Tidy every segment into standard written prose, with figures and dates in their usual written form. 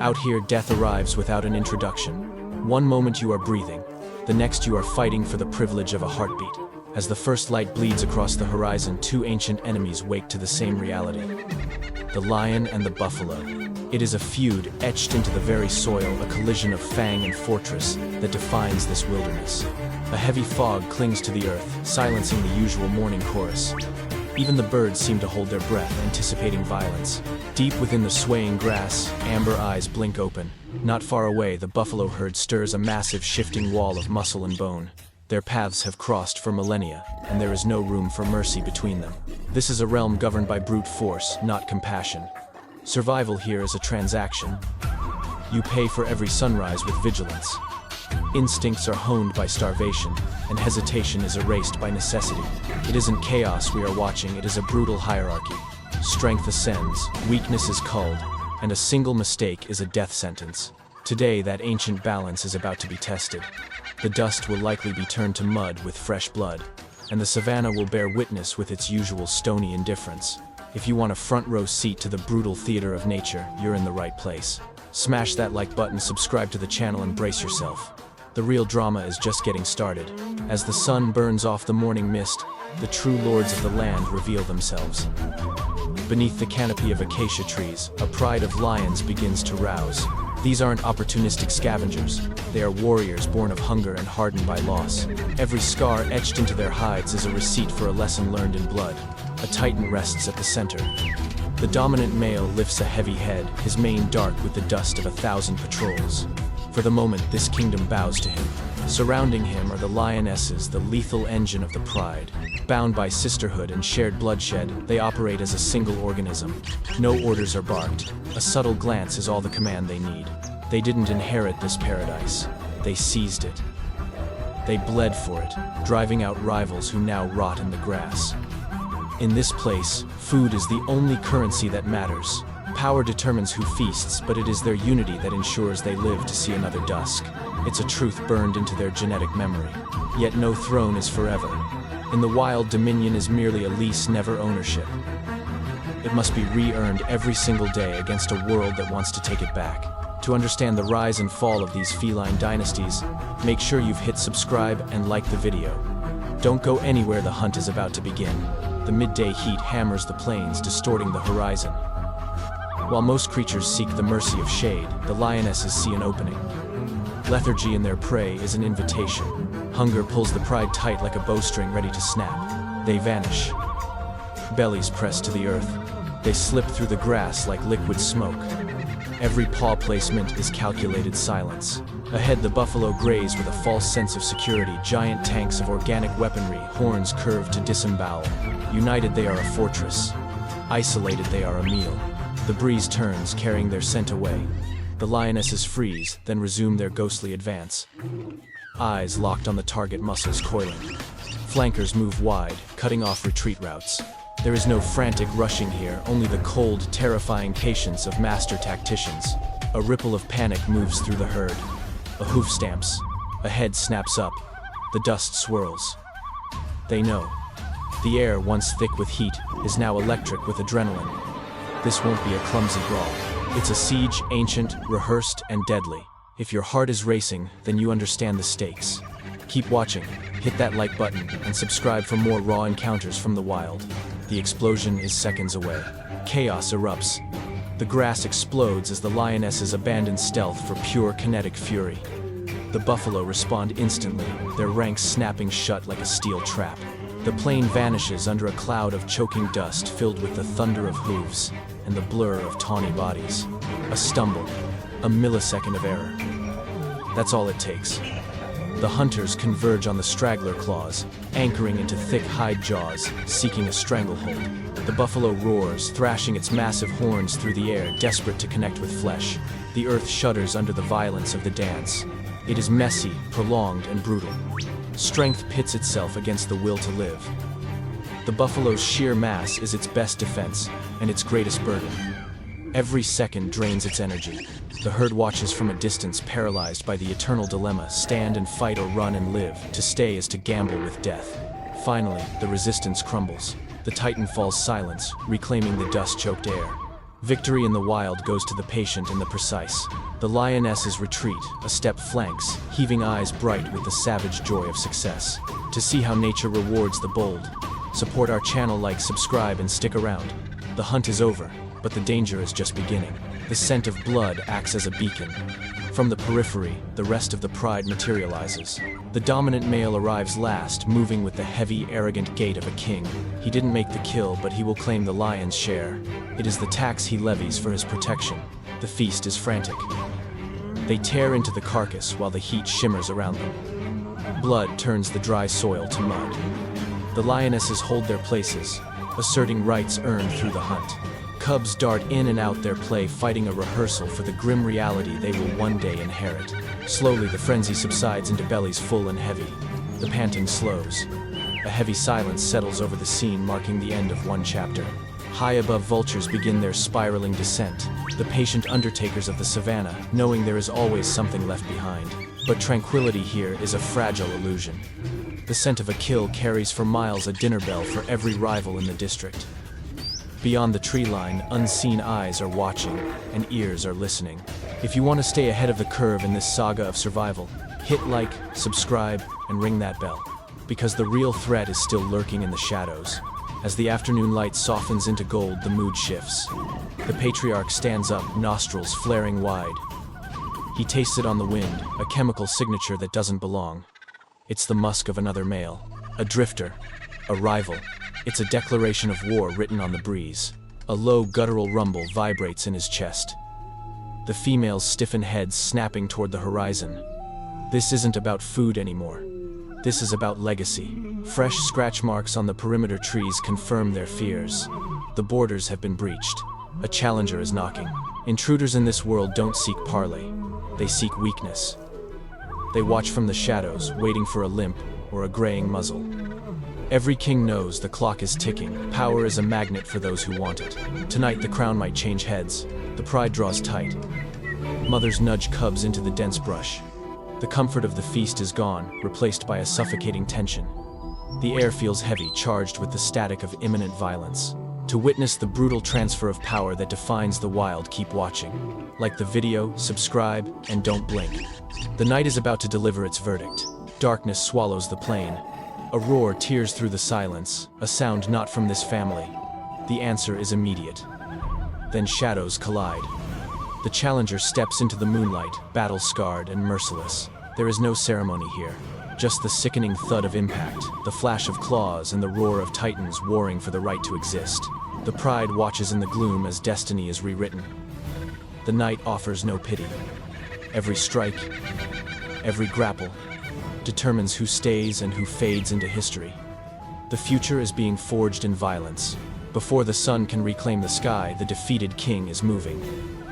Out here, death arrives without an introduction. One moment you are breathing, the next you are fighting for the privilege of a heartbeat. As the first light bleeds across the horizon, two ancient enemies wake to the same reality. The lion and the buffalo. It is a feud etched into the very soil, a collision of fang and fortress that defines this wilderness. A heavy fog clings to the earth, silencing the usual morning chorus. Even the birds seem to hold their breath, anticipating violence. Deep within the swaying grass, amber eyes blink open. Not far away, the buffalo herd stirs a massive shifting wall of muscle and bone. Their paths have crossed for millennia, and there is no room for mercy between them. This is a realm governed by brute force, not compassion. Survival here is a transaction. You pay for every sunrise with vigilance. Instincts are honed by starvation, and hesitation is erased by necessity. It isn't chaos we are watching, it is a brutal hierarchy. Strength ascends, weakness is culled, and a single mistake is a death sentence. Today, that ancient balance is about to be tested. The dust will likely be turned to mud with fresh blood, and the savanna will bear witness with its usual stony indifference. If you want a front row seat to the brutal theater of nature, you're in the right place. Smash that like button, subscribe to the channel, and brace yourself. The real drama is just getting started. As the sun burns off the morning mist, the true lords of the land reveal themselves. Beneath the canopy of acacia trees, a pride of lions begins to rouse. These aren't opportunistic scavengers. They are warriors born of hunger and hardened by loss. Every scar etched into their hides is a receipt for a lesson learned in blood. A titan rests at the center. The dominant male lifts a heavy head, his mane dark with the dust of 1,000 patrols. For the moment, this kingdom bows to him. Surrounding him are the lionesses, the lethal engine of the pride. Bound by sisterhood and shared bloodshed, they operate as a single organism. No orders are barked. A subtle glance is all the command they need. They didn't inherit this paradise. They seized it. They bled for it, driving out rivals who now rot in the grass. In this place, food is the only currency that matters. Power determines who feasts, but it is their unity that ensures they live to see another dusk. It's a truth burned into their genetic memory. Yet no throne is forever. In the wild, dominion is merely a lease, never ownership. It must be re-earned every single day against a world that wants to take it back. To understand the rise and fall of these feline dynasties, make sure you've hit subscribe and like the video. Don't go anywhere, the hunt is about to begin. The midday heat hammers the plains, distorting the horizon. While most creatures seek the mercy of shade, the lionesses see an opening. Lethargy in their prey is an invitation. Hunger pulls the pride tight like a bowstring ready to snap. They vanish. Bellies press to the earth. They slip through the grass like liquid smoke. Every paw placement is calculated silence. Ahead, the buffalo graze with a false sense of security. Giant tanks of organic weaponry, horns curved to disembowel. United, they are a fortress. Isolated, they are a meal. The breeze turns, carrying their scent away. The lionesses freeze, then resume their ghostly advance. Eyes locked on the target, muscles coiling. Flankers move wide, cutting off retreat routes. There is no frantic rushing here, only the cold, terrifying patience of master tacticians. A ripple of panic moves through the herd. A hoof stamps. A head snaps up. The dust swirls. They know. The air, once thick with heat, is now electric with adrenaline. This won't be a clumsy brawl. It's a siege, ancient, rehearsed, and deadly. If your heart is racing, then you understand the stakes. Keep watching, hit that like button, and subscribe for more raw encounters from the wild. The explosion is seconds away. Chaos erupts. The grass explodes as the lionesses abandon stealth for pure kinetic fury. The buffalo respond instantly, their ranks snapping shut like a steel trap. The plain vanishes under a cloud of choking dust filled with the thunder of hooves and the blur of tawny bodies. A stumble, a millisecond of error. That's all it takes. The hunters converge on the straggler claws, anchoring into thick hide jaws, seeking a stranglehold. The buffalo roars, thrashing its massive horns through the air, desperate to connect with flesh. The earth shudders under the violence of the dance. It is messy, prolonged, and brutal. Strength pits itself against the will to live. The buffalo's sheer mass is its best defense, and its greatest burden. Every second drains its energy. The herd watches from a distance, paralyzed by the eternal dilemma: stand and fight or run and live. To stay is to gamble with death. Finally, the resistance crumbles. The titan falls silent, reclaiming the dust-choked air. Victory in the wild goes to the patient and the precise. The lioness's retreat, a step flanks, heaving eyes bright with the savage joy of success. To see how nature rewards the bold, support our channel, like, subscribe, and stick around. The hunt is over, but the danger is just beginning. The scent of blood acts as a beacon. From the periphery, the rest of the pride materializes. The dominant male arrives last, moving with the heavy, arrogant gait of a king. He didn't make the kill, but he will claim the lion's share. It is the tax he levies for his protection. The feast is frantic. They tear into the carcass while the heat shimmers around them. Blood turns the dry soil to mud. The lionesses hold their places, asserting rights earned through the hunt. Cubs dart in and out their play, fighting a rehearsal for the grim reality they will one day inherit. Slowly, the frenzy subsides into bellies full and heavy. The panting slows. A heavy silence settles over the scene, marking the end of one chapter. High above, vultures begin their spiraling descent, the patient undertakers of the Savanna, knowing there is always something left behind. But tranquility here is a fragile illusion. The scent of a kill carries for miles, a dinner bell for every rival in the district. Beyond the tree line, unseen eyes are watching, and ears are listening. If you want to stay ahead of the curve in this saga of survival, hit like, subscribe, and ring that bell. Because the real threat is still lurking in the shadows. As the afternoon light softens into gold, the mood shifts. The patriarch stands up, nostrils flaring wide. He tastes it on the wind, a chemical signature that doesn't belong. It's the musk of another male, a drifter, a rival. It's a declaration of war written on the breeze. A low, guttural rumble vibrates in his chest. The females stiffen heads, snapping toward the horizon. This isn't about food anymore. This is about legacy. Fresh scratch marks on the perimeter trees confirm their fears. The borders have been breached. A challenger is knocking. Intruders in this world don't seek parley. They seek weakness. They watch from the shadows, waiting for a limp or a graying muzzle. Every king knows the clock is ticking. Power is a magnet for those who want it. Tonight the crown might change heads. The pride draws tight. Mothers nudge cubs into the dense brush. The comfort of the feast is gone, replaced by a suffocating tension. The air feels heavy, charged with the static of imminent violence. To witness the brutal transfer of power that defines the wild, keep watching. Like the video, subscribe, and don't blink. The night is about to deliver its verdict. Darkness swallows the plain. A roar tears through the silence, a sound not from this family. The answer is immediate. Then shadows collide. The challenger steps into the moonlight, battle-scarred and merciless. There is no ceremony here, just the sickening thud of impact, the flash of claws, and the roar of titans warring for the right to exist. The pride watches in the gloom as destiny is rewritten. The night offers no pity. Every strike, every grapple, determines who stays and who fades into history. The future is being forged in violence. Before the sun can reclaim the sky, the defeated king is moving.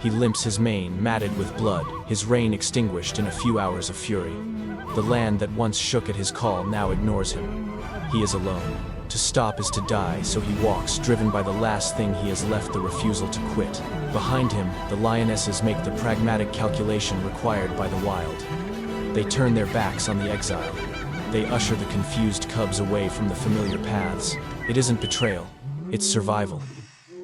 He limps, his mane matted with blood, his reign extinguished in a few hours of fury. The land that once shook at his call now ignores him. He is alone. To stop is to die, so he walks, driven by the last thing he has left, the refusal to quit. Behind him, the lionesses make the pragmatic calculation required by the wild. They turn their backs on the exile. They usher the confused cubs away from the familiar paths. It isn't betrayal, it's survival.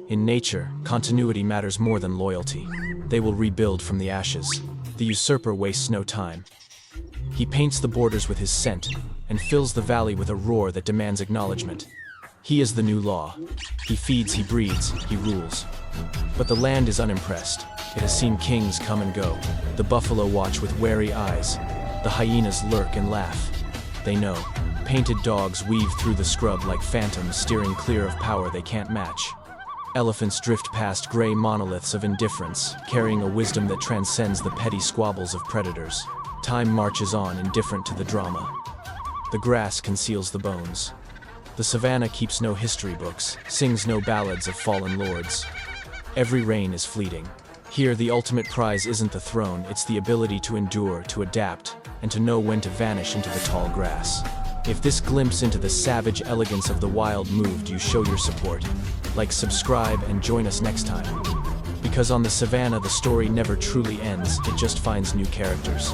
In nature, continuity matters more than loyalty. They will rebuild from the ashes. The usurper wastes no time. He paints the borders with his scent and fills the valley with a roar that demands acknowledgement. He is the new law. He feeds, he breeds, he rules. But the land is unimpressed. It has seen kings come and go. The buffalo watch with wary eyes. The hyenas lurk and laugh. They know. Painted dogs weave through the scrub like phantoms, steering clear of power they can't match. Elephants drift past gray monoliths of indifference, carrying a wisdom that transcends the petty squabbles of predators. Time marches on, indifferent to the drama. The grass conceals the bones. The Savanna keeps no history books, sings no ballads of fallen lords. Every reign is fleeting. Here, the ultimate prize isn't the throne, it's the ability to endure, to adapt, and to know when to vanish into the tall grass. If this glimpse into the savage elegance of the wild moved you, show your support. Like, subscribe, and join us next time. Because on the Savanna, the story never truly ends, it just finds new characters.